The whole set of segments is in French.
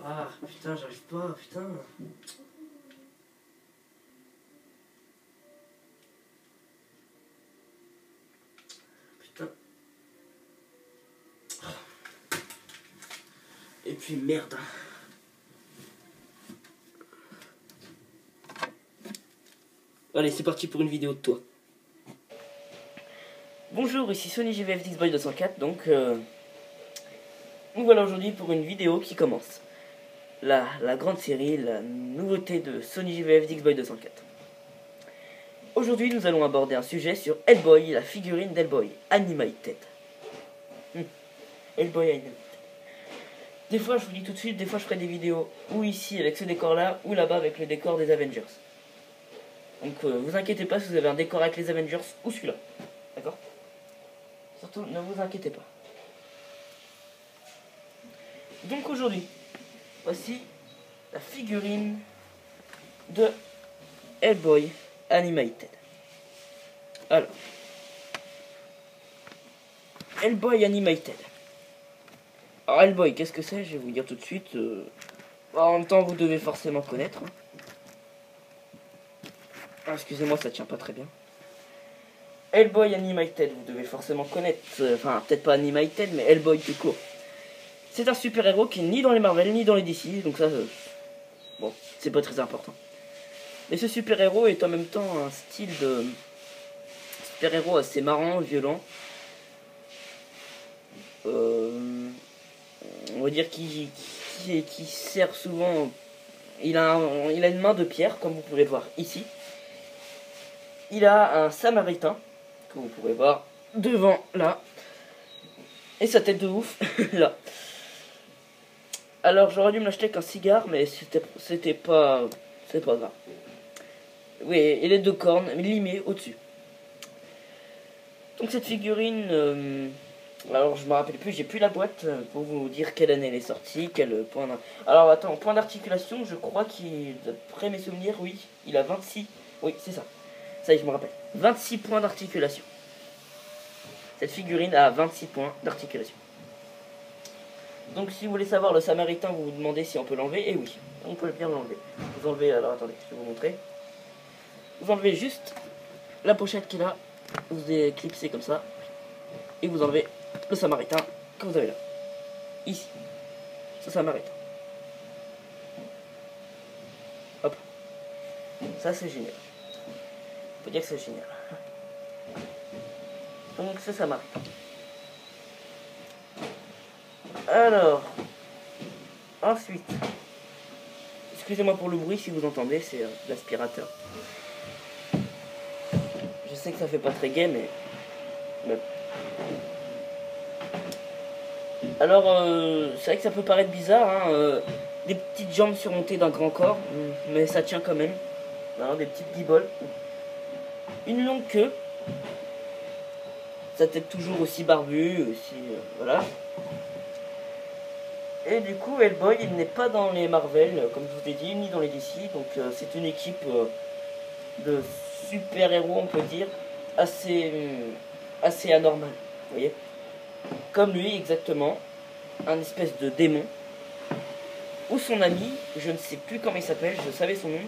Ah putain, j'arrive pas, putain. Putain. Et puis merde. Allez, c'est parti pour une vidéo de toi. Bonjour, ici Sony JVFX Boy 204, donc nous voilà aujourd'hui pour une vidéo qui commence. La grande série, la nouveauté de Sony JVFX Boy 204. Aujourd'hui, nous allons aborder un sujet sur Hellboy, la figurine d'Hellboy, Animated. Hellboy Animated. Des fois, je vous dis tout de suite, des fois je ferai des vidéos ou ici avec ce décor-là, ou là-bas avec le décor des Avengers. Donc vous inquiétez pas si vous avez un décor avec les Avengers ou celui-là. D'accord ? Surtout, ne vous inquiétez pas. Donc aujourd'hui, voici la figurine de Hellboy Animated. Alors, Hellboy Animated. Alors Hellboy, qu'est-ce que c'est? Je vais vous dire tout de suite. En même temps, vous devez forcément connaître. Ah, excusez-moi, ça tient pas très bien. Hellboy Animated, vous devez forcément connaître. Enfin, peut-être pas Animated, mais Hellboy tout court. C'est un super-héros qui n'est ni dans les Marvel, ni dans les DC, donc ça, bon, c'est pas très important. Mais ce super-héros est en même temps un style de super-héros assez marrant, violent. On va dire qui sert souvent. Il a une main de pierre, comme vous pouvez le voir ici. Il a un samaritain, que vous pourrez voir devant là. Et sa tête de ouf, là. Alors j'aurais dû me l'acheter avec un cigare, mais c'est pas grave. Oui, et les deux cornes limées au-dessus. Donc cette figurine, alors je me rappelle plus, j'ai plus la boîte pour vous dire quelle année elle est sortie, quel point. Alors attends, point d'articulation, je crois d'après mes souvenirs, oui, il a 26. Oui, c'est ça. Ça y est, je me rappelle. 26 points d'articulation. Cette figurine a 26 points d'articulation. Donc si vous voulez savoir le samaritain, vous vous demandez si on peut l'enlever. Et oui, on peut bien l'enlever. Vous enlevez, alors attendez, je vais vous montrer. Vous enlevez juste la pochette qui est là. Vous éclipsez comme ça. Et vous enlevez le samaritain que vous avez là. Ici. Ce samaritain. Hop. Ça c'est génial. Faut dire que c'est génial. Donc ce samaritain. Alors, ensuite, excusez-moi pour le bruit si vous entendez, c'est l'aspirateur. Je sais que ça fait pas très gai, mais... Alors, c'est vrai que ça peut paraître bizarre, hein, des petites jambes surmontées d'un grand corps, mais ça tient quand même. Alors, des petites guiboles. Une longue queue. Sa tête toujours aussi barbue, aussi... voilà. Et du coup, Hellboy, il n'est pas dans les Marvel, comme je vous ai dit, ni dans les DC. Donc c'est une équipe de super-héros, on peut dire, assez anormale. Vous voyez? Comme lui, exactement. Un espèce de démon. Ou son ami, je ne sais plus comment il s'appelle, je savais son nom.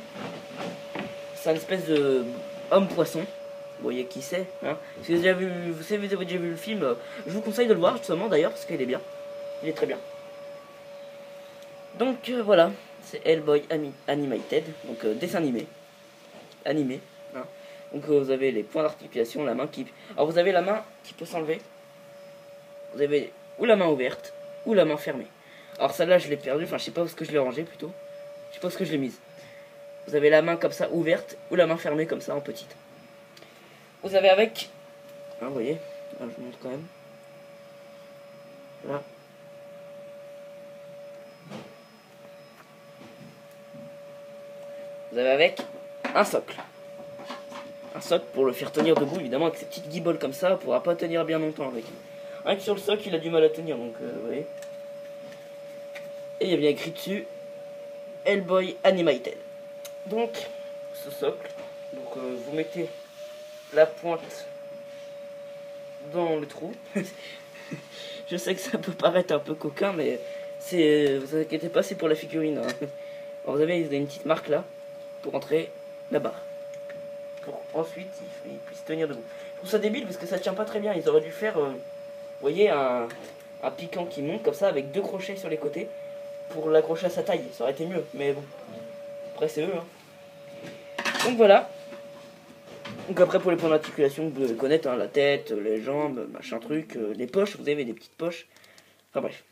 C'est un espèce de homme-poisson. Vous voyez qui c'est, hein? Si vous avez déjà vu le film, je vous conseille de le voir, justement, d'ailleurs, parce qu'il est bien. Il est très bien. Donc voilà, c'est Hellboy Animated, donc dessin animé. Animé. Hein. Donc vous avez les points d'articulation, la main qui... Alors vous avez la main qui peut s'enlever. Vous avez ou la main ouverte, ou la main fermée. Alors celle-là je l'ai perdue, enfin je sais pas où est-ce que je l'ai rangée plutôt. Je sais pas où est-ce que je l'ai mise. Vous avez la main comme ça ouverte, ou la main fermée comme ça en petite. Vous avez avec... Hein, vous voyez, là, je vous montre quand même. Voilà. Vous avez avec un socle. Un socle pour le faire tenir debout, évidemment, avec ces petites guiboles comme ça, il ne pourra pas tenir bien longtemps avec. Rien que sur le socle, il a du mal à tenir, donc vous voyez. Et il y a bien écrit dessus Hellboy Animated. Donc, ce socle, donc vous mettez la pointe dans le trou. Je sais que ça peut paraître un peu coquin, mais Vous inquiétez pas, c'est pour la figurine. Hein. Alors, vous avez une petite marque là, pour entrer là-bas. Pour ensuite, il puisse tenir debout. Je trouve ça débile parce que ça tient pas très bien. Ils auraient dû faire, vous voyez, un piquant qui monte comme ça avec 2 crochets sur les côtés pour l'accrocher à sa taille. Ça aurait été mieux, mais bon. Après, c'est eux. Hein. Donc voilà. Donc après, pour les points d'articulation, vous devez connaître hein, la tête, les jambes, machin truc, les poches. Vous avez des petites poches. Enfin bref.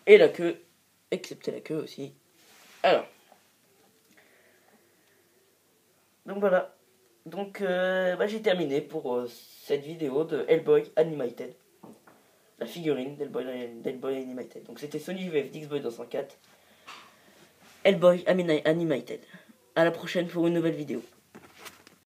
Et la queue, excepté la queue aussi. Alors. Donc voilà. Donc j'ai terminé pour cette vidéo de Hellboy Animated. La figurine d'Hellboy Animated. Donc c'était Sony VF Dixboy 204. Hellboy Animated. À la prochaine pour une nouvelle vidéo.